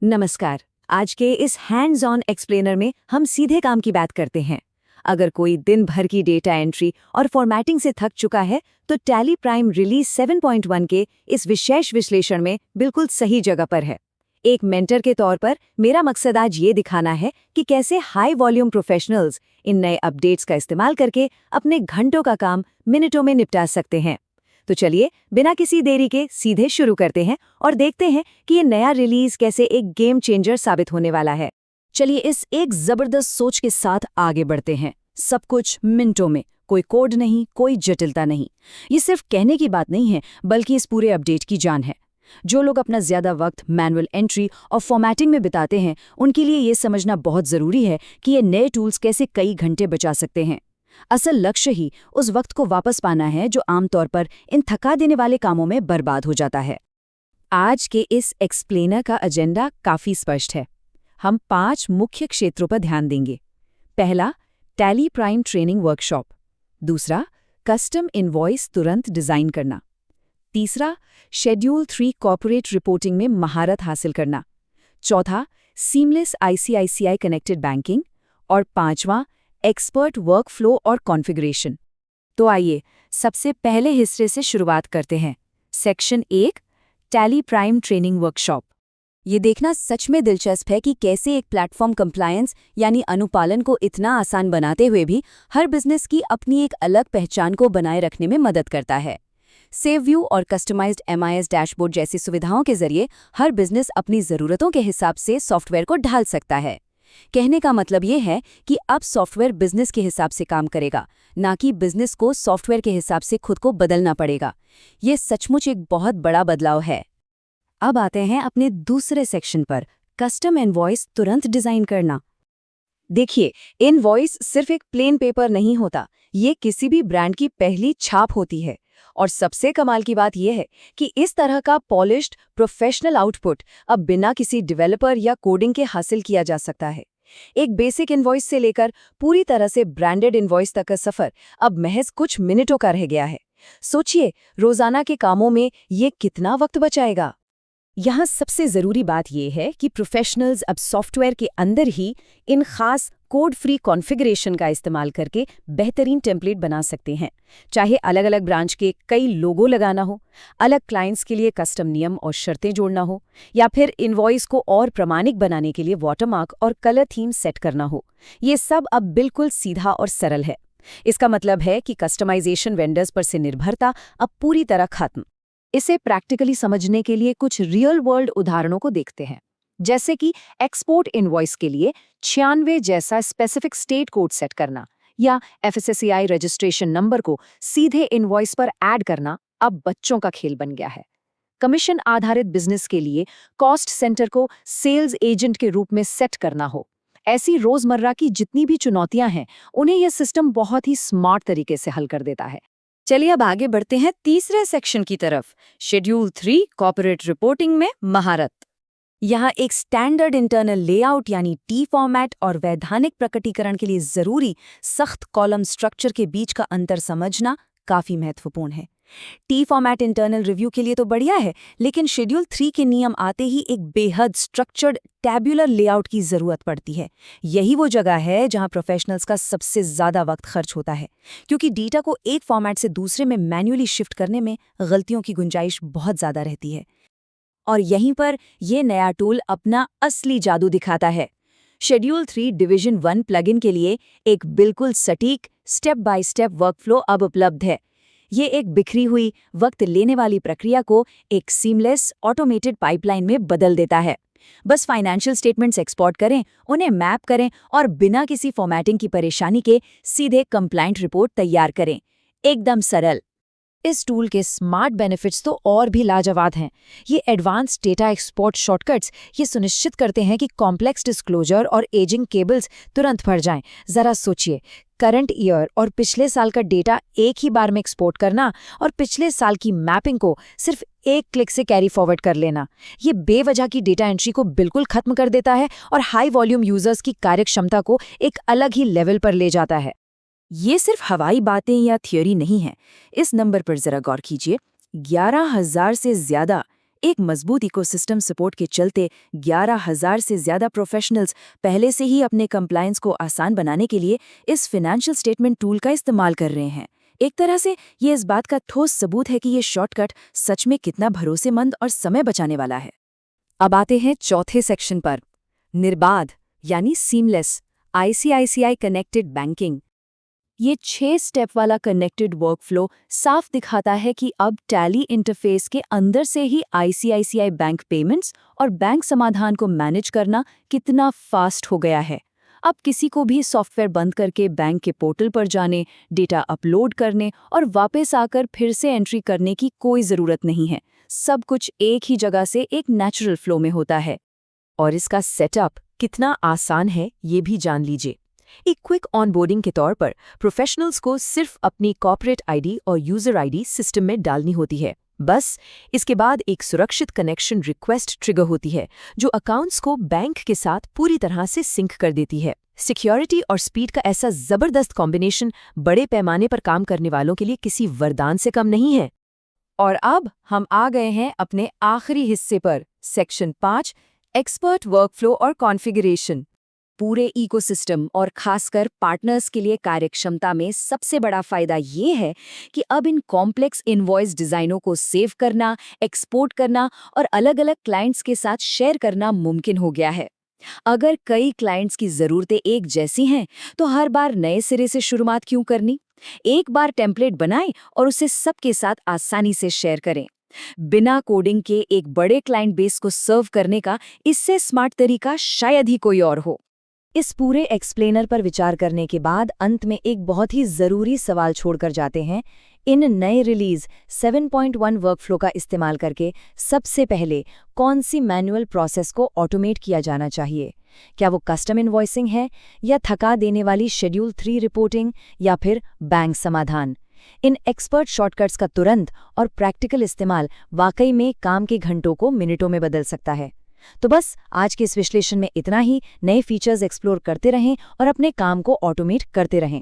नमस्कार। आज के इस हैंड्स ऑन एक्सप्लेनर में हम सीधे काम की बात करते हैं। अगर कोई दिन भर की डेटा एंट्री और फॉर्मेटिंग से थक चुका है तो टैली प्राइम रिलीज 7.1 के इस विशेष विश्लेषण में बिल्कुल सही जगह पर है। एक मेंटर के तौर पर मेरा मकसद आज ये दिखाना है कि कैसे हाई वॉल्यूम प्रोफेशनल्स इन नए अपडेट्स का इस्तेमाल करके अपने घंटों का काम मिनटों में निपटा सकते हैं। तो चलिए बिना किसी देरी के सीधे शुरू करते हैं और देखते हैं कि ये नया रिलीज कैसे एक गेम चेंजर साबित होने वाला है। चलिए इस एक जबरदस्त सोच के साथ आगे बढ़ते हैं। सब कुछ मिनटों में, कोई कोड नहीं, कोई जटिलता नहीं। ये सिर्फ कहने की बात नहीं है, बल्कि इस पूरे अपडेट की जान है। जो लोग अपना ज्यादा वक्त मैनुअल एंट्री और फॉर्मेटिंग में बिताते हैं, उनके लिए ये समझना बहुत जरूरी है कि ये नए टूल्स कैसे कई घंटे बचा सकते हैं। असल लक्ष्य ही उस वक्त को वापस पाना है जो आमतौर पर इन थका देने वाले कामों में बर्बाद हो जाता है। आज के इस एक्सप्लेनर का एजेंडा काफी स्पष्ट है। हम 5 मुख्य क्षेत्रों पर ध्यान देंगे। पहला, टैली प्राइम ट्रेनिंग वर्कशॉप। दूसरा, कस्टम इनवॉइस तुरंत डिजाइन करना। तीसरा, शेड्यूल 3 कॉर्पोरेट रिपोर्टिंग में महारत हासिल करना। चौथा, सीमलेस आईसीआईसीआई कनेक्टेड बैंकिंग। और पांचवां, एक्सपर्ट वर्कफ्लो और कॉन्फ़िगरेशन। तो आइए सबसे पहले हिस्से से शुरुआत करते हैं। Section 1, tally prime training workshop. ये देखना सच में दिलचस्प है कि कैसे एक प्लेटफॉर्म कंप्लायंस यानी अनुपालन को इतना आसान बनाते हुए भी हर बिजनेस की अपनी एक अलग पहचान को बनाए रखने में मदद करता है। सेव व्यू और कस्टमाइज्ड MIS डैशबोर्ड जैसी सुविधाओं के जरिए हर बिजनेस अपनी ज़रूरतों के हिसाब से सॉफ्टवेयर को ढाल सकता है। कहने का मतलब ये है कि अब सॉफ्टवेयर बिजनेस के हिसाब से काम करेगा, ना कि बिजनेस को सॉफ्टवेयर के हिसाब से खुद को बदलना पड़ेगा। ये सचमुच एक बहुत बड़ा बदलाव है। अब आते हैं अपने दूसरे सेक्शन पर, कस्टम इनवॉइस तुरंत डिजाइन करना। देखिए, इनवॉइस सिर्फ एक प्लेन पेपर नहीं होता, ये किसी भी ब्रांड की पहली छाप होती है। और सबसे कमाल की बात यह है कि इस तरह का पॉलिश्ड प्रोफेशनल आउटपुट अब बिना किसी डेवलपर या कोडिंग के हासिल किया जा सकता है। एक बेसिक इनवॉइस से लेकर पूरी तरह से ब्रांडेड इनवॉइस तक का सफर अब महज कुछ मिनटों का रह गया है। सोचिए, रोजाना के कामों में ये कितना वक्त बचाएगा। यहाँ सबसे ज़रूरी बात यह है कि प्रोफेशनल्स अब सॉफ्टवेयर के अंदर ही इन खास कोड फ्री कॉन्फ़िगरेशन का इस्तेमाल करके बेहतरीन टेम्पलेट बना सकते हैं। चाहे अलग अलग ब्रांच के कई लोगो लगाना हो, अलग क्लाइंट्स के लिए कस्टम नियम और शर्तें जोड़ना हो, या फिर इनवॉइस को और प्रमाणिक बनाने के लिए वाटरमार्क और कलर थीम सेट करना हो, ये सब अब बिल्कुल सीधा और सरल है। इसका मतलब है कि कस्टमाइजेशन वेंडर्स पर से निर्भरता अब पूरी तरह खत्म। इसे प्रैक्टिकली समझने के लिए कुछ रियल वर्ल्ड उदाहरणों को देखते हैं। जैसे कि एक्सपोर्ट इनवॉइस के लिए 96 जैसा स्पेसिफिक स्टेट कोड सेट करना, या FSSAI रजिस्ट्रेशन नंबर को सीधे इनवॉइस पर ऐड करना अब बच्चों का खेल बन गया है। कमीशन आधारित बिजनेस के लिए कॉस्ट सेंटर को सेल्स एजेंट के रूप में सेट करना हो, ऐसी रोजमर्रा की जितनी भी चुनौतियां हैं, उन्हें यह सिस्टम बहुत ही स्मार्ट तरीके से हल कर देता है। चलिए अब आगे बढ़ते हैं तीसरे सेक्शन की तरफ, शेड्यूल 3 कॉर्पोरेट रिपोर्टिंग में महारत। यहाँ एक स्टैंडर्ड इंटरनल लेआउट यानी टी फॉर्मेट और वैधानिक प्रकटीकरण के लिए जरूरी सख्त कॉलम स्ट्रक्चर के बीच का अंतर समझना काफी महत्वपूर्ण है। टी फॉर्मेट इंटरनल रिव्यू के लिए तो बढ़िया है, लेकिन शेड्यूल 3 के नियम आते ही एक बेहद स्ट्रक्चर्ड टैब्यूलर लेआउट की जरूरत पड़ती है। यही वो जगह है जहां प्रोफेशनल्स का सबसे ज्यादा वक्त खर्च होता है, क्योंकि डेटा को एक फॉर्मेट से दूसरे में मैन्युअली शिफ्ट करने में गलतियों की गुंजाइश बहुत ज्यादा रहती है। और यहीं पर यह नया टूल अपना असली जादू दिखाता है। शेड्यूल 3 डिवीजन 1 प्लगइन के लिए एक बिल्कुल सटीक स्टेप बाय स्टेप वर्कफ्लो अब उपलब्ध है। ये एक बिखरी हुई, वक्त लेने वाली प्रक्रिया को एक सीमलेस ऑटोमेटेड पाइपलाइन में बदल देता है। बस फाइनेंशियल स्टेटमेंट्स एक्सपोर्ट करें, उन्हें मैप करें और बिना किसी फॉर्मेटिंग की परेशानी के सीधे कंप्लाइंट रिपोर्ट तैयार करें। एकदम सरल। इस टूल के स्मार्ट बेनिफिट्स तो और भी लाजवाब हैं। ये एडवांस डेटा एक्सपोर्ट शॉर्टकट्स ये सुनिश्चित करते हैं कि कॉम्प्लेक्स डिस्क्लोजर और एजिंग केबल्स तुरंत भर जाएं। जरा सोचिए, करंट ईयर और पिछले साल का डेटा एक ही बार में एक्सपोर्ट करना और पिछले साल की मैपिंग को सिर्फ एक क्लिक से कैरी फॉरवर्ड कर लेना, ये बेवजह की डेटा एंट्री को बिल्कुल खत्म कर देता है और हाई वॉल्यूम यूजर्स की कार्यक्षमता को एक अलग ही लेवल पर ले जाता है। ये सिर्फ हवाई बातें या थियोरी नहीं है। इस नंबर पर जरा गौर कीजिए, 11,000 से ज्यादा एक मजबूत इकोसिस्टम सपोर्ट के चलते 11,000 से ज्यादा प्रोफेशनल्स पहले से ही अपने कंप्लायंस को आसान बनाने के लिए इस फाइनेंशियल स्टेटमेंट टूल का इस्तेमाल कर रहे हैं। एक तरह से ये इस बात का ठोस सबूत है कि ये शॉर्टकट सच में कितना भरोसेमंद और समय बचाने वाला है। अब आते हैं चौथे सेक्शन पर, निर्बाध यानी सीमलेस आईसीआईसीआई कनेक्टेड बैंकिंग। ये 6 स्टेप वाला कनेक्टेड वर्कफ्लो साफ दिखाता है कि अब टैली इंटरफेस के अंदर से ही आईसीआईसीआई बैंक पेमेंट्स और बैंक समाधान को मैनेज करना कितना फास्ट हो गया है। अब किसी को भी सॉफ्टवेयर बंद करके बैंक के पोर्टल पर जाने, डेटा अपलोड करने और वापस आकर फिर से एंट्री करने की कोई ज़रूरत नहीं है। सब कुछ एक ही जगह से एक नेचुरल फ्लो में होता है। और इसका सेटअप कितना आसान है ये भी जान लीजिए। एक क्विक ऑनबोर्डिंग के तौर पर प्रोफेशनल्स को सिर्फ अपनी कॉर्पोरेट आईडी और यूजर आईडी सिस्टम में डालनी होती है। बस इसके बाद एक सुरक्षित कनेक्शन रिक्वेस्ट ट्रिगर होती है जो अकाउंट्स को बैंक के साथ पूरी तरह से सिंक कर देती है। सिक्योरिटी और स्पीड का ऐसा जबरदस्त कॉम्बिनेशन बड़े पैमाने पर काम करने वालों के लिए किसी वरदान से कम नहीं है। और अब हम आ गए हैं अपने आखिरी हिस्से पर, सेक्शन 5, एक्सपर्ट वर्कफ्लो और कॉन्फ़िगरेशन। पूरे इकोसिस्टम और खासकर पार्टनर्स के लिए कार्यक्षमता में सबसे बड़ा फायदा ये है कि अब इन कॉम्प्लेक्स इनवॉइस डिज़ाइनों को सेव करना, एक्सपोर्ट करना और अलग-अलग क्लाइंट्स के साथ शेयर करना मुमकिन हो गया है। अगर कई क्लाइंट्स की ज़रूरतें एक जैसी हैं, तो हर बार नए सिरे से शुरुआत क्यों करनी? एक बार टेम्पलेट बनाएं और उसे सबके साथ आसानी से शेयर करें। बिना कोडिंग के एक बड़े क्लाइंट बेस को सर्व करने का इससे स्मार्ट तरीका शायद ही कोई और हो। इस पूरे एक्सप्लेनर पर विचार करने के बाद अंत में एक बहुत ही ज़रूरी सवाल छोड़कर जाते हैं। इन नए रिलीज 7.1 वर्कफ्लो का इस्तेमाल करके सबसे पहले कौन सी मैनुअल प्रोसेस को ऑटोमेट किया जाना चाहिए? क्या वो कस्टम इनवॉइसिंग है, या थका देने वाली शेड्यूल 3 रिपोर्टिंग, या फिर बैंक समाधान? इन एक्सपर्ट शॉर्टकट्स का तुरंत और प्रैक्टिकल इस्तेमाल वाकई में काम के घंटों को मिनटों में बदल सकता है। तो बस आज के इस विश्लेषण में इतना ही। नए फीचर्स एक्सप्लोर करते रहें और अपने काम को ऑटोमेट करते रहें।